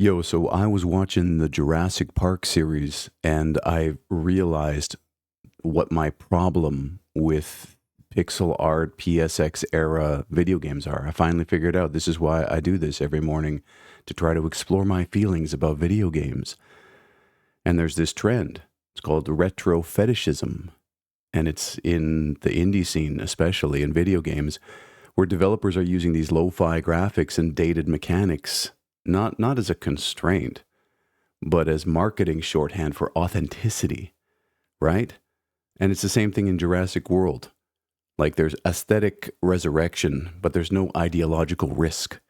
Yo, so I was watching the Jurassic Park series and I realized what my problem with pixel art PSX era video games are. I finally figured out this is why I do this every morning to try to explore my feelings about video games. And there's this trend. It's called retro fetishism. And it's in the indie scene, especially in video games, where developers are using these lo-fi graphics and dated mechanics, not as a constraint, but as marketing shorthand for authenticity, right? And it's the same thing in Jurassic World. Like there's aesthetic resurrection, but there's no ideological risk.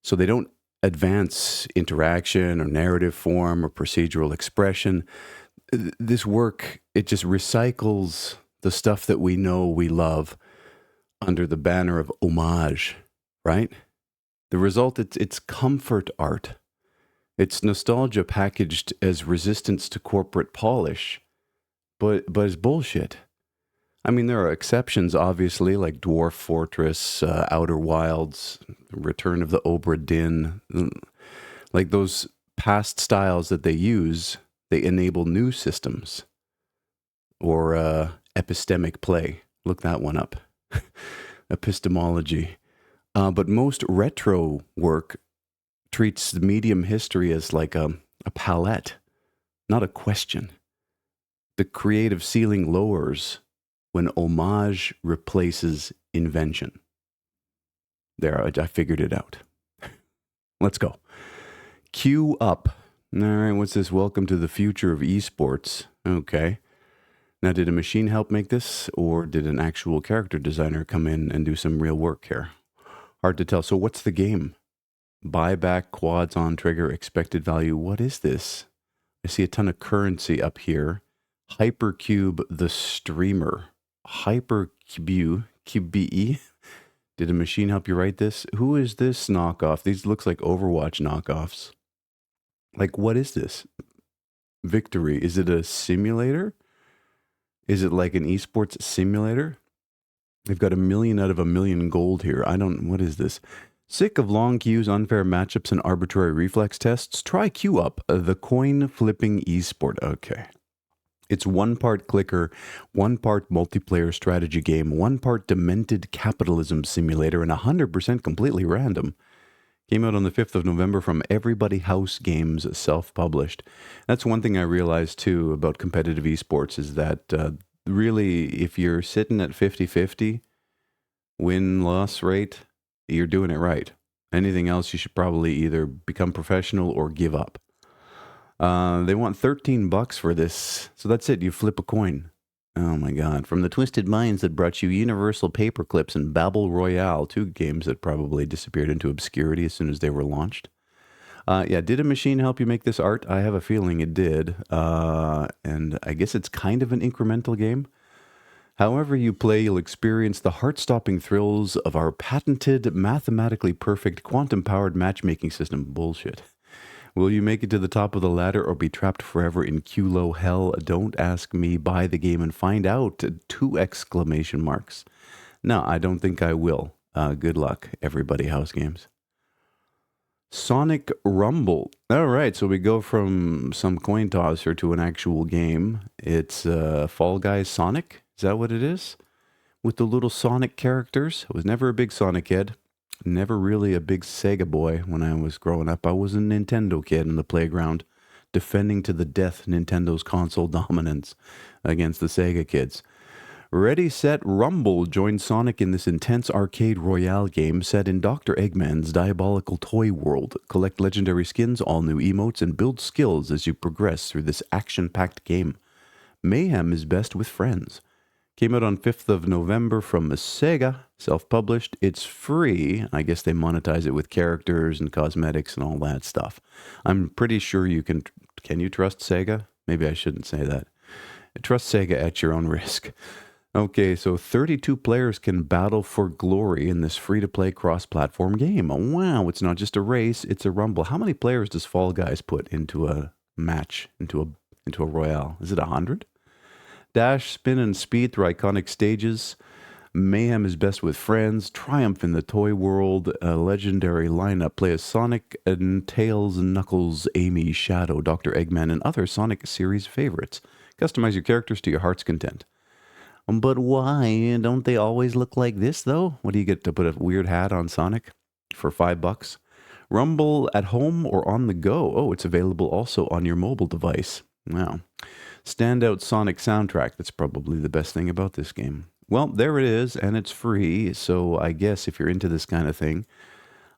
So they don't advance interaction or narrative form or procedural expression. This work, it just recycles the stuff that we know we love under the banner of homage, right? The result, it's comfort art. It's nostalgia packaged as resistance to corporate polish, but it's bullshit. I mean, there are exceptions, obviously, like Dwarf Fortress, Outer Wilds, Return of the Obra Dinn. Like those past styles that they use, they enable new systems. Or epistemic play. Look that one up. Epistemology. But most retro work treats the medium history as like a palette, not a question. The creative ceiling lowers when homage replaces invention. There, I figured it out. Let's go. Cue up. All right, what's this? Welcome to the future of esports. Okay. Now, did a machine help make this, or did an actual character designer come in and do some real work here? Hard to tell. So what's the game? Buyback, quads on trigger, expected value. What is this? I see a ton of currency up here. Hypercube the streamer. Hypercube, QBE. Did a machine help you write this? Who is this knockoff? These looks like Overwatch knockoffs. Like, what is this? Victory. Is it a simulator? Is it like an esports simulator? They've got 1,000,000 out of 1,000,000 gold here. What is this? Sick of long queues, unfair matchups, and arbitrary reflex tests? Try Queue Up, the coin flipping esport. Okay. It's one part clicker, one part multiplayer strategy game, one part demented capitalism simulator, and 100% completely random. Came out on the 5th of November from Everybody House Games, self-published. That's one thing I realized, too, about competitive esports is that really, if you're sitting at 50-50 win-loss rate, you're doing it right. Anything else, you should probably either become professional or give up. They want $13 for this. So that's it. You flip a coin. Oh my God. From the twisted minds that brought you Universal Paperclips and Babel Royale, two games that probably disappeared into obscurity as soon as they were launched. Yeah, did a machine help you make this art? I have a feeling it did. And I guess it's kind of an incremental game. However you play, you'll experience the heart-stopping thrills of our patented, mathematically perfect, quantum-powered matchmaking system. Bullshit. Will you make it to the top of the ladder or be trapped forever in QLO hell? Don't ask me. Buy the game and find out. 2 exclamation marks. No, I don't think I will. Good luck, Everybody House Games. Sonic Rumble. All right, so we go from some coin tosser to an actual game. It's Fall Guys Sonic. Is that what it is? With the little Sonic characters. I was never a big Sonic kid. Never really a big Sega boy when I was growing up. I was a Nintendo kid in the playground, defending to the death Nintendo's console dominance against the Sega kids. Ready, Set, Rumble joined Sonic in this intense arcade royale game set in Dr. Eggman's diabolical toy world. Collect legendary skins, all new emotes, and build skills as you progress through this action-packed game. Mayhem is best with friends. Came out on 5th of November from Sega, self-published. It's free. I guess they monetize it with characters and cosmetics and all that stuff. I'm pretty sure you can you trust Sega? Maybe I shouldn't say that. Trust Sega at your own risk. Okay, so 32 players can battle for glory in this free-to-play cross-platform game. Oh, wow, it's not just a race, it's a rumble. How many players does Fall Guys put into a match, into a royale? Is it 100? Dash, spin, and speed through iconic stages. Mayhem is best with friends. Triumph in the toy world. A legendary lineup. Play as Sonic and Tails, Knuckles, Amy, Shadow, Dr. Eggman, and other Sonic series favorites. Customize your characters to your heart's content. But why? Don't they always look like this, though? What do you get to put a weird hat on Sonic for $5? Rumble at home or on the go. Oh, it's available also on your mobile device. Wow. Standout Sonic soundtrack. That's probably the best thing about this game. Well, there it is, and it's free. So I guess if you're into this kind of thing,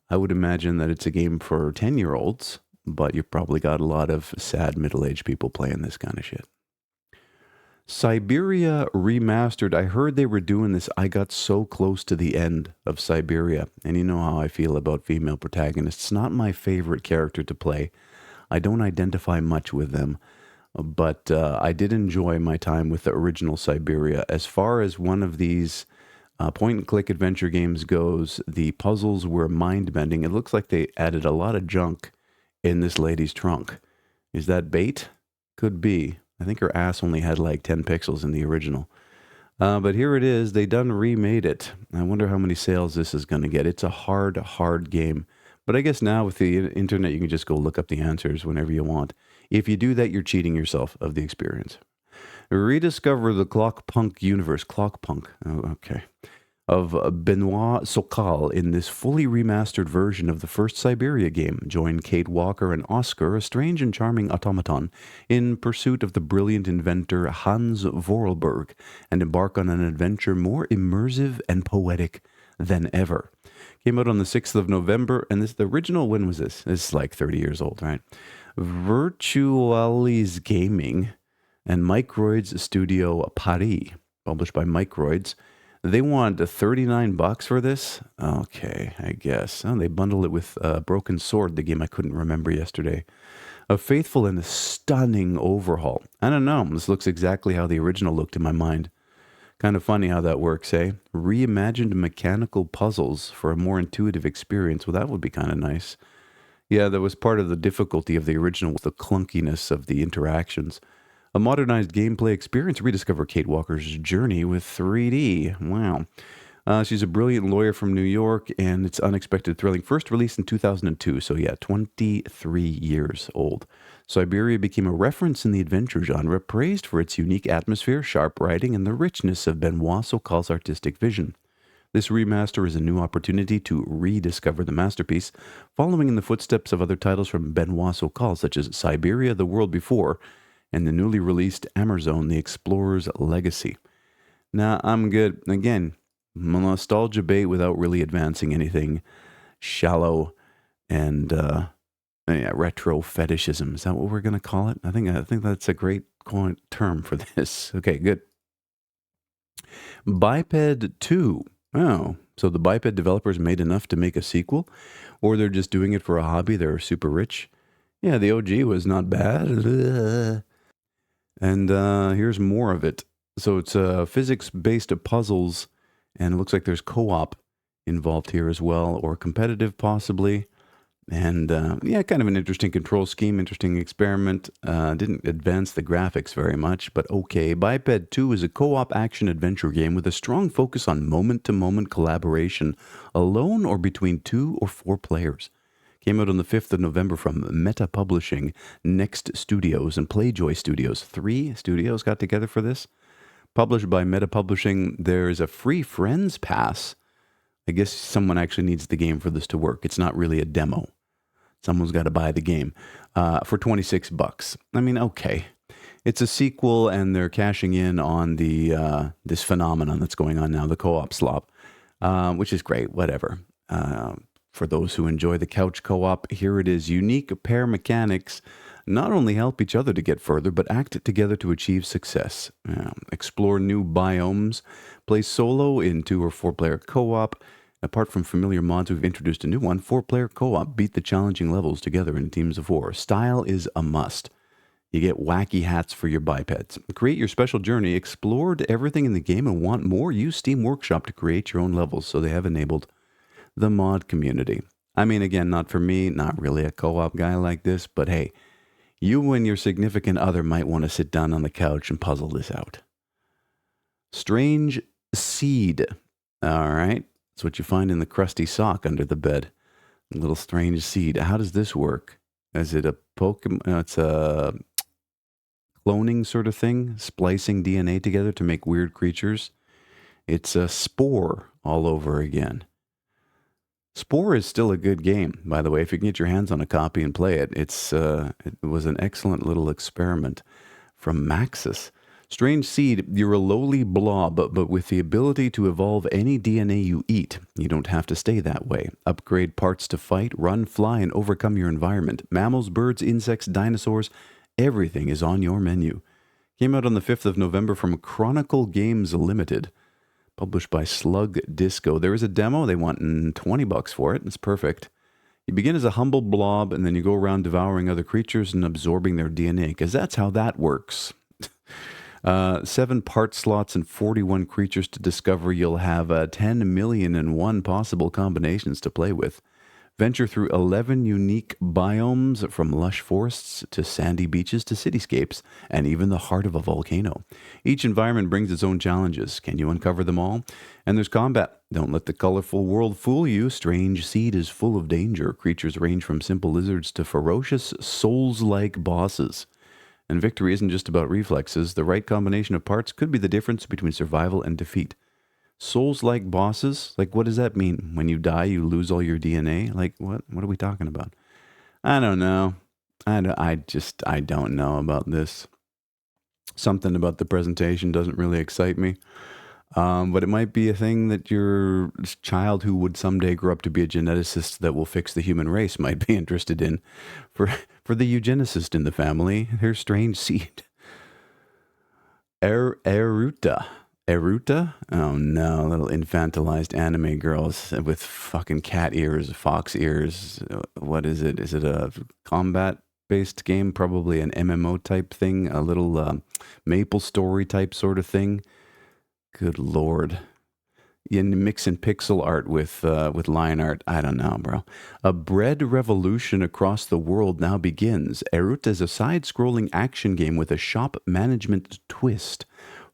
I would imagine that it's a game for 10-year-olds, but you've probably got a lot of sad middle-aged people playing this kind of shit. Siberia Remastered. I heard they were doing this. I got so close to the end of Siberia. And you know how I feel about female protagonists. Not my favorite character to play. I don't identify much with them. But I did enjoy my time with the original Siberia. As far as one of these point-and-click adventure games goes, the puzzles were mind-bending. It looks like they added a lot of junk in this lady's trunk. Is that bait? Could be. I think her ass only had like 10 pixels in the original. But here it is. They done remade it. I wonder how many sales this is going to get. It's a hard game. But I guess now with the internet, you can just go look up the answers whenever you want. If you do that, you're cheating yourself of the experience. Rediscover the Clockpunk universe. Clockpunk. Oh, okay. Of Benoit Sokal in this fully remastered version of the first Siberia game. Join Kate Walker and Oscar, a strange and charming automaton, in pursuit of the brilliant inventor Hans Vorarlberg, and embark on an adventure more immersive and poetic than ever. Came out on the 6th of November, and the original, when was this? This is like 30 years old, right? Virtualis Gaming and Microids Studio Paris, published by Microids. They want $39 for this? Okay, I guess. Oh, they bundle it with Broken Sword, the game I couldn't remember yesterday. A faithful and a stunning overhaul. I don't know, this looks exactly how the original looked in my mind. Kind of funny how that works, eh? Reimagined mechanical puzzles for a more intuitive experience. Well, that would be kind of nice. Yeah, that was part of the difficulty of the original, with the clunkiness of the interactions. A modernized gameplay experience. Rediscover Kate Walker's journey with 3D. Wow. She's a brilliant lawyer from New York, and it's unexpected thrilling. First released in 2002, so yeah, 23 years old. Siberia became a reference in the adventure genre, praised for its unique atmosphere, sharp writing, and the richness of Benoit Sokal's artistic vision. This remaster is a new opportunity to rediscover the masterpiece, following in the footsteps of other titles from Benoit Sokal, such as Siberia: The World Before, and the newly released Amazon: The Explorer's Legacy. Now, I'm good. Again, nostalgia bait without really advancing anything. Shallow and retro fetishism. Is that what we're going to call it? I think that's a great term for this. Okay, good. Biped 2. Oh, so the Biped developers made enough to make a sequel? Or they're just doing it for a hobby? They're super rich? Yeah, the OG was not bad. And here's more of it. So it's physics-based puzzles, and it looks like there's co-op involved here as well, or competitive possibly. And yeah, kind of an interesting control scheme, interesting experiment. Didn't advance the graphics very much, but okay. Biped 2 is a co-op action-adventure game with a strong focus on moment-to-moment collaboration, alone or between 2 or 4 players. Came out on the 5th of November from Meta Publishing, Next Studios, and Playjoy Studios. 3 studios got together for this. Published by Meta Publishing, there's a free Friends Pass. I guess someone actually needs the game for this to work. It's not really a demo. Someone's got to buy the game for $26. I mean, okay. It's a sequel, and they're cashing in on the this phenomenon that's going on now, the co-op slop, which is great, whatever. For those who enjoy the couch co-op, here it is. Unique pair mechanics not only help each other to get further, but act together to achieve success. Explore new biomes, play solo in 2 or 4 player co-op. Apart from familiar mods, we've introduced a new one, 4-player co-op. Beat the challenging levels together in teams of 4. Style is a must. You get wacky hats for your bipeds. Create your special journey. Explored everything in the game and want more? Use Steam Workshop to create your own levels. So they have enabled the mod community. I mean, again, not for me, not really a co-op guy like this, but hey, you and your significant other might want to sit down on the couch and puzzle this out. Strange Seed. All right. It's what you find in the crusty sock under the bed. A little strange seed. How does this work? Is it a Pokemon? It's a cloning sort of thing, splicing DNA together to make weird creatures. It's a Spore all over again. Spore is still a good game, by the way. If you can get your hands on a copy and play it, it was an excellent little experiment from Maxis. Strange seed, you're a lowly blob, but with the ability to evolve any DNA you eat. You don't have to stay that way. Upgrade parts to fight, run, fly, and overcome your environment. Mammals, birds, insects, dinosaurs, everything is on your menu. Came out on the 5th of November from Chronicle Games Limited. Published by Slug Disco. There is a demo. They want $20 for it. It's perfect. You begin as a humble blob, and then you go around devouring other creatures and absorbing their DNA, because that's how that works. 7 part slots and 41 creatures to discover. You'll have 10 million and one possible combinations to play with. Venture through 11 unique biomes, from lush forests to sandy beaches to cityscapes, and even the heart of a volcano. Each environment brings its own challenges. Can you uncover them all? And there's combat. Don't let the colorful world fool you. Strange Seed is full of danger. Creatures range from simple lizards to ferocious, souls-like bosses. And victory isn't just about reflexes. The right combination of parts could be the difference between survival and defeat. Souls-like bosses? Like, what does that mean? When you die, you lose all your DNA? Like, what? What are we talking about? I don't know. I don't know about this. Something about the presentation doesn't really excite me. But it might be a thing that your child who would someday grow up to be a geneticist that will fix the human race might be interested in. For the eugenicist in the family, here's Strange Seed. Eruta. Eruta? Oh no, little infantilized anime girls with fucking cat ears, fox ears. What is it? Is it a combat-based game? Probably an MMO type thing, a little Maple Story type sort of thing. Good lord. You mix in pixel art with line art. I don't know, bro. A bread revolution across the world now begins. Eruta is a side-scrolling action game with a shop management twist.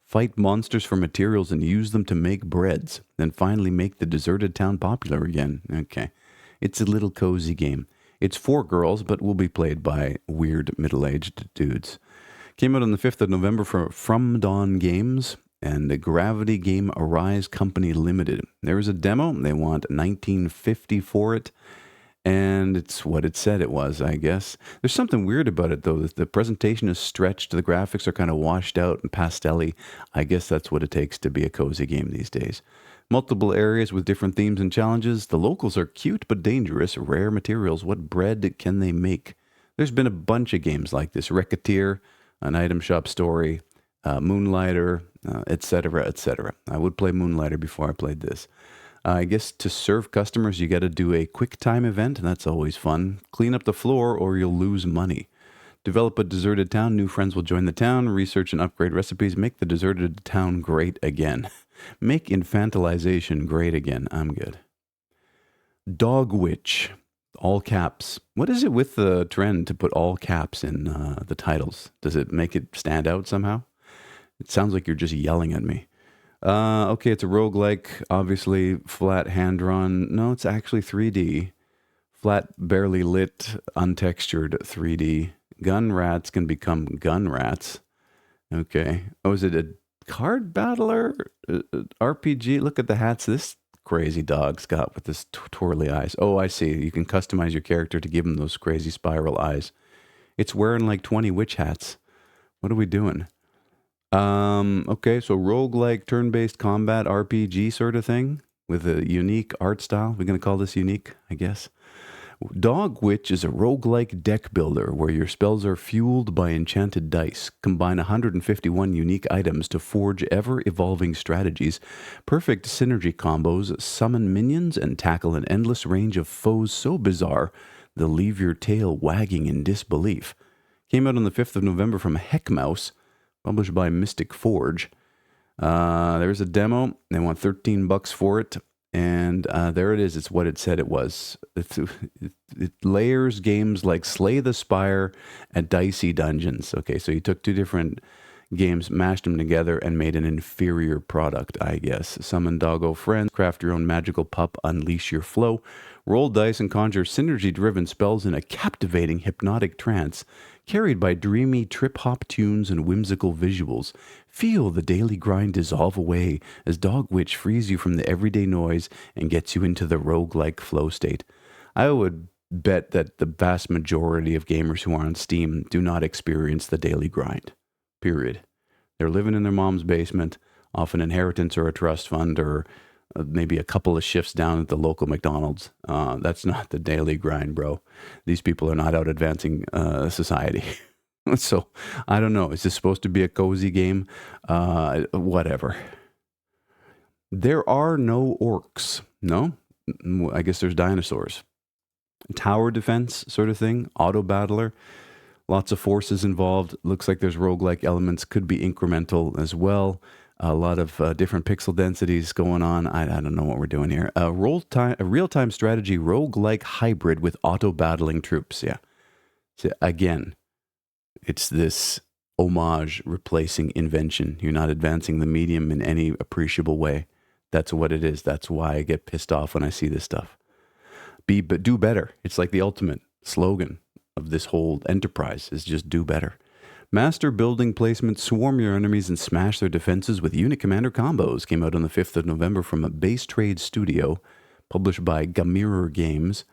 Fight monsters for materials and use them to make breads. Then finally make the deserted town popular again. Okay. It's a little cozy game. It's for girls, but will be played by weird middle-aged dudes. Came out on the 5th of November from Dawn Games and the Gravity Game Arise Company Limited. There is a demo. They want $19.50 for it. And it's what it said it was, I guess. There's something weird about it, though. The presentation is stretched. The graphics are kind of washed out and pastel-y. I guess that's what it takes to be a cozy game these days. Multiple areas with different themes and challenges. The locals are cute but dangerous. Rare materials. What bread can they make? There's been a bunch of games like this. Racketeer, an item shop story, Moonlighter, etc., etc. I would play Moonlighter before I played this. I guess to serve customers, you got to do a quick time event, and that's always fun. Clean up the floor or you'll lose money. Develop a deserted town. New friends will join the town. Research and upgrade recipes. Make the deserted town great again. Make infantilization great again. I'm good. Dog Witch. All caps. What is it with the trend to put all caps in the titles? Does it make it stand out somehow? It sounds like you're just yelling at me. Okay, it's a roguelike, obviously flat hand-drawn. No, it's actually 3D. Flat, barely lit, untextured 3D. Gun rats can become gun rats. Okay. Oh, is it a card battler? RPG? Look at the hats this crazy dog's got with this twirly eyes. Oh, I see. You can customize your character to give him those crazy spiral eyes. It's wearing like 20 witch hats. What are we doing? Okay, so roguelike turn-based combat RPG sort of thing with a unique art style. We're going to call this unique, I guess. Dog Witch is a roguelike deck builder where your spells are fueled by enchanted dice. Combine 151 unique items to forge ever-evolving strategies, perfect synergy combos, summon minions, and tackle an endless range of foes so bizarre they'll leave your tail wagging in disbelief. Came out on the 5th of November from Heckmouse, published by Mystic Forge. There's a demo. They want $13 for it. And there it is. It's what it said it was. It layers games like Slay the Spire and Dicey Dungeons. Okay, so you took two different games, mashed them together, and made an inferior product, I guess. Summon doggo friends, craft your own magical pup, unleash your flow, roll dice and conjure synergy-driven spells in a captivating hypnotic trance, carried by dreamy trip-hop tunes and whimsical visuals. Feel the daily grind dissolve away as Dog Witch frees you from the everyday noise and gets you into the roguelike flow state. I would bet that the vast majority of gamers who are on Steam do not experience the daily grind. Period. They're living in their mom's basement, off an inheritance or a trust fund, or maybe a couple of shifts down at the local McDonald's. That's not the daily grind, bro. These people are not out advancing society. So, I don't know. Is this supposed to be a cozy game? Whatever. There are no orcs. No? I guess there's dinosaurs. Tower defense sort of thing. Auto battler. Lots of forces involved. Looks like there's roguelike elements. Could be incremental as well. A lot of different pixel densities going on. I don't know what we're doing here. A real-time strategy roguelike hybrid with auto-battling troops. Yeah. So again, it's this homage replacing invention. You're not advancing the medium in any appreciable way. That's what it is. That's why I get pissed off when I see this stuff. Do better. It's like the ultimate slogan of this whole enterprise is just do better. Master building placement, swarm your enemies and smash their defenses with unit commander combos. Came out on the 5th of November from a Base Trade Studio, published by Gamirer Games.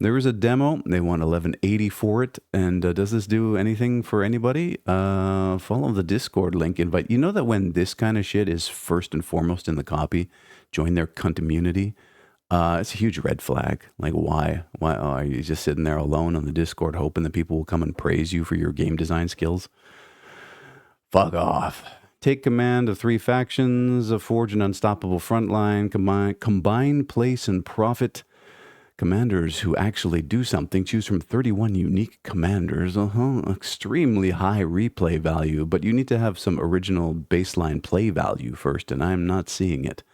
There was a demo. They want 1180 for it. And does this do anything for anybody? Follow the Discord link. Invite. You know that when this kind of shit is first and foremost in the copy, join their cunt community. It's a huge red flag. Like, why? Why are you just sitting there alone on the Discord hoping that people will come and praise you for your game design skills? Fuck off. Take command of 3 factions, forge an unstoppable frontline, combine place and profit. Commanders who actually do something. Choose from 31 unique commanders. Extremely high replay value, but you need to have some original baseline play value first, and I'm not seeing it.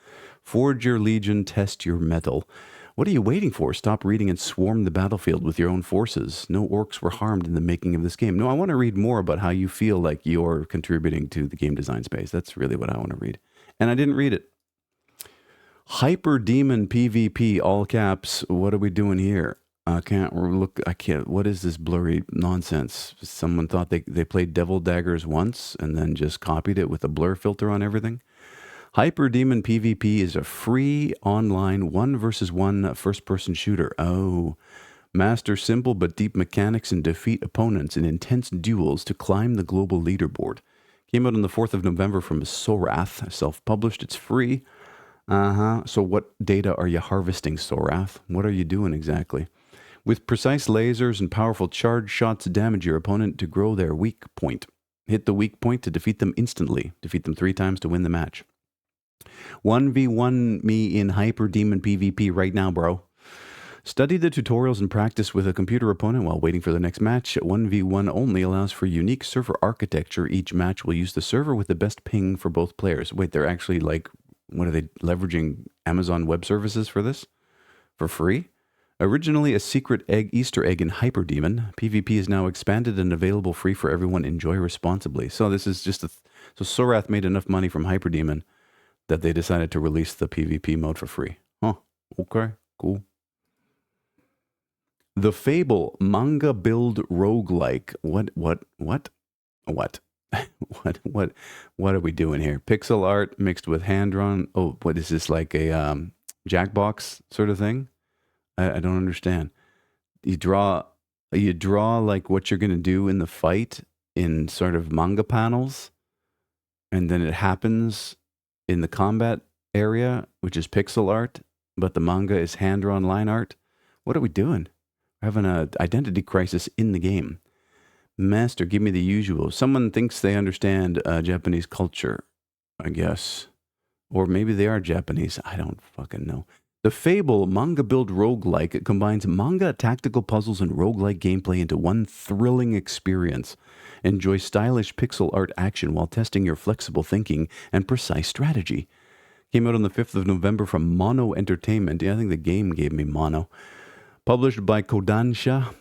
Forge your legion, test your mettle. What are you waiting for? Stop reading and swarm the battlefield with your own forces. No orcs were harmed in the making of this game. No, I want to read more about how you feel like you're contributing to the game design space. That's really what I want to read. And I didn't read it. Hyper Demon PvP, all caps. What are we doing here? I can't. What is this blurry nonsense? Someone thought they played Devil Daggers once and then just copied it with a blur filter on everything. Hyper Demon PvP is a free online 1 versus 1 first-person shooter. Oh, master simple but deep mechanics and defeat opponents in intense duels to climb the global leaderboard. Came out on the 4th of November from Sorath, self-published. It's free. So what data are you harvesting, Sorath? What are you doing exactly? With precise lasers and powerful charge shots, damage your opponent to grow their weak point. Hit the weak point to defeat them instantly. Defeat them 3 times to win the match. 1v1 me in Hyper Demon PvP right now, bro. Study the tutorials and practice with a computer opponent while waiting for the next match. 1v1 only allows for unique server architecture. Each match will use the server with the best ping for both players. Wait, they're actually like, what are they, leveraging Amazon Web Services for this? For free? Originally a secret Easter egg in Hyper Demon, PvP is now expanded and available free for everyone. Enjoy responsibly. So this is just so Sorath made enough money from Hyper Demon that they decided to release the PvP mode for free. Huh. Okay. Cool. The Fable manga build roguelike. What are we doing here? Pixel art mixed with hand-drawn. Oh, what is this, like a Jackbox sort of thing? I don't understand. You draw like what you're going to do in the fight in sort of manga panels, and then it happens in the combat area, which is pixel art, but the manga is hand-drawn line art. What are we doing? We're having an identity crisis in the game. Master, give me the usual. Someone thinks they understand Japanese culture, I guess. Or maybe they are Japanese. I don't fucking know. The Fable manga build roguelike combines manga tactical puzzles and roguelike gameplay into one thrilling experience. Enjoy stylish pixel art action while testing your flexible thinking and precise strategy. Came out on the 5th of November from Mono Entertainment. Yeah, I think the game gave me Mono. Published by Kodansha.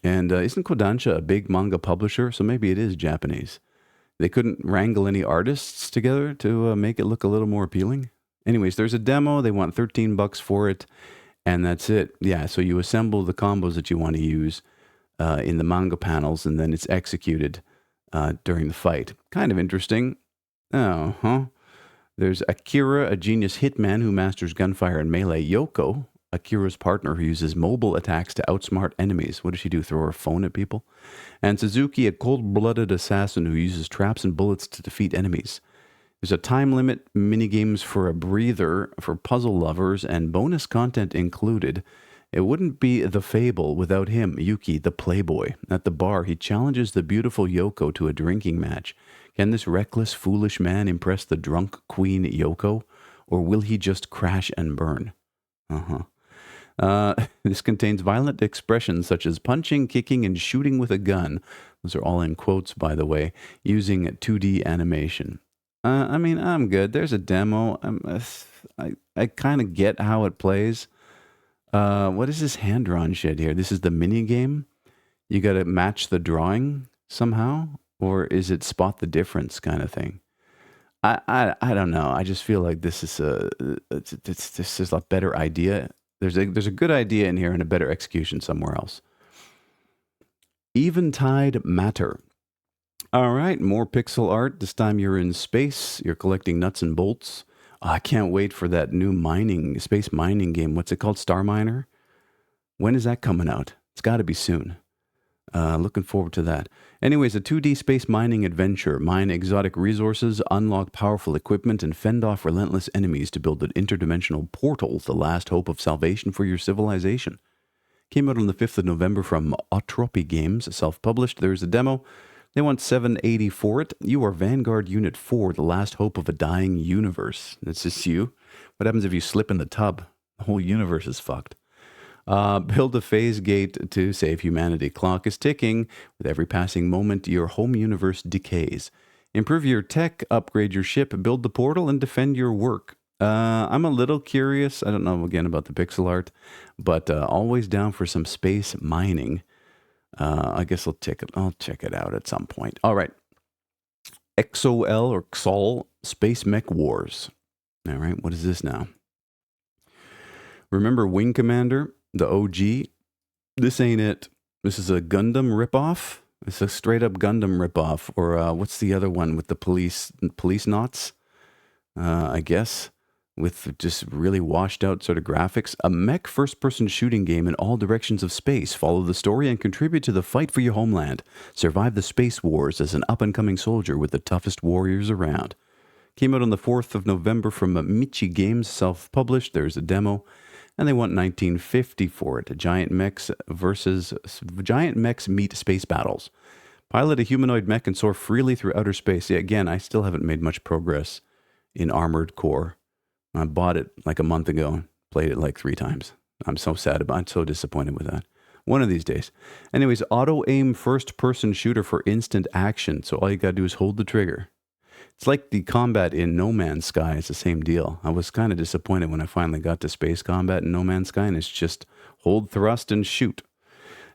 And isn't Kodansha a big manga publisher? So maybe it is Japanese. They couldn't wrangle any artists together to make it look a little more appealing. Anyways, there's a demo. They want $13 for it, and that's it. Yeah, so you assemble the combos that you want to use in the manga panels, and then it's executed during the fight. Kind of interesting. Oh, huh? There's Akira, a genius hitman who masters gunfire and melee. Yoko, Akira's partner who uses mobile attacks to outsmart enemies. What does she do? Throw her phone at people? And Suzuki, a cold-blooded assassin who uses traps and bullets to defeat enemies. There's a time limit, minigames for a breather for puzzle lovers, and bonus content included. It wouldn't be The Fable without him, Yuki, the playboy. At the bar, he challenges the beautiful Yoko to a drinking match. Can this reckless, foolish man impress the drunk queen Yoko? Or will he just crash and burn? This contains violent expressions such as punching, kicking, and shooting with a gun. Those are all in quotes, by the way, using 2D animation. I'm good. There's a demo. I kind of get how it plays. What is this hand-drawn shit here? This is the mini game? You got to match the drawing somehow? Or is it spot the difference kind of thing? I don't know. I just feel like this is a better idea. There's a good idea in here and a better execution somewhere else. Eventide Matter. All right, more pixel art. This time you're in space. You're collecting nuts and bolts. I can't wait for that new space mining game. What's it called? Star Miner? When is that coming out? It's got to be soon. Looking forward to that. Anyways, a 2D space mining adventure. Mine exotic resources, unlock powerful equipment, and fend off relentless enemies to build an interdimensional portal, the last hope of salvation for your civilization. Came out on the 5th of November from Atropy Games, self-published. There's a demo. They want $7.80 for it. You are Vanguard Unit 4, the last hope of a dying universe. That's just you. What happens if you slip in the tub? The whole universe is fucked. Build a phase gate to save humanity. Clock is ticking. With every passing moment, your home universe decays. Improve your tech, upgrade your ship, build the portal, and defend your work. I'm a little curious. I don't know, again, about the pixel art, but always down for some space mining. I guess I'll check it out at some point. All right. XOL or XOL Space Mech Wars. All right, what is this now? Remember Wing Commander, the OG? This ain't it. This is a Gundam ripoff. It's a straight up Gundam ripoff. Or what's the other one with the police knots? I guess. With just really washed out sort of graphics. A mech first-person shooting game in all directions of space. Follow the story and contribute to the fight for your homeland. Survive the space wars as an up-and-coming soldier with the toughest warriors around. Came out on the 4th of November from Michi Games, self-published. There's a demo. And they want $19.50 for it. Giant mechs meet space battles. Pilot a humanoid mech and soar freely through outer space. Yeah, again, I still haven't made much progress in Armored Core. I bought it like a month ago, played it like 3 times. I'm so disappointed with that. One of these days. Anyways, auto-aim first-person shooter for instant action. So all you gotta do is hold the trigger. It's like the combat in No Man's Sky. It's the same deal. I was kind of disappointed when I finally got to space combat in No Man's Sky, and it's just hold thrust and shoot.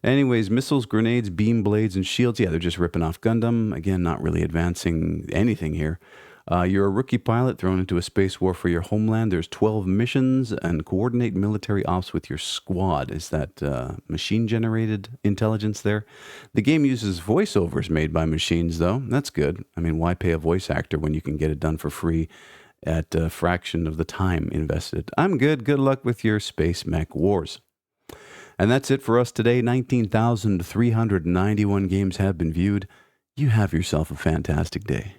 Anyways, missiles, grenades, beam blades, and shields. Yeah, they're just ripping off Gundam. Again, not really advancing anything here. You're a rookie pilot thrown into a space war for your homeland. There's 12 missions, and coordinate military ops with your squad. Is that machine-generated intelligence there? The game uses voiceovers made by machines, though. That's good. I mean, why pay a voice actor when you can get it done for free at a fraction of the time invested? I'm good. Good luck with your Space Mech Wars. And that's it for us today. 19,391 games have been viewed. You have yourself a fantastic day.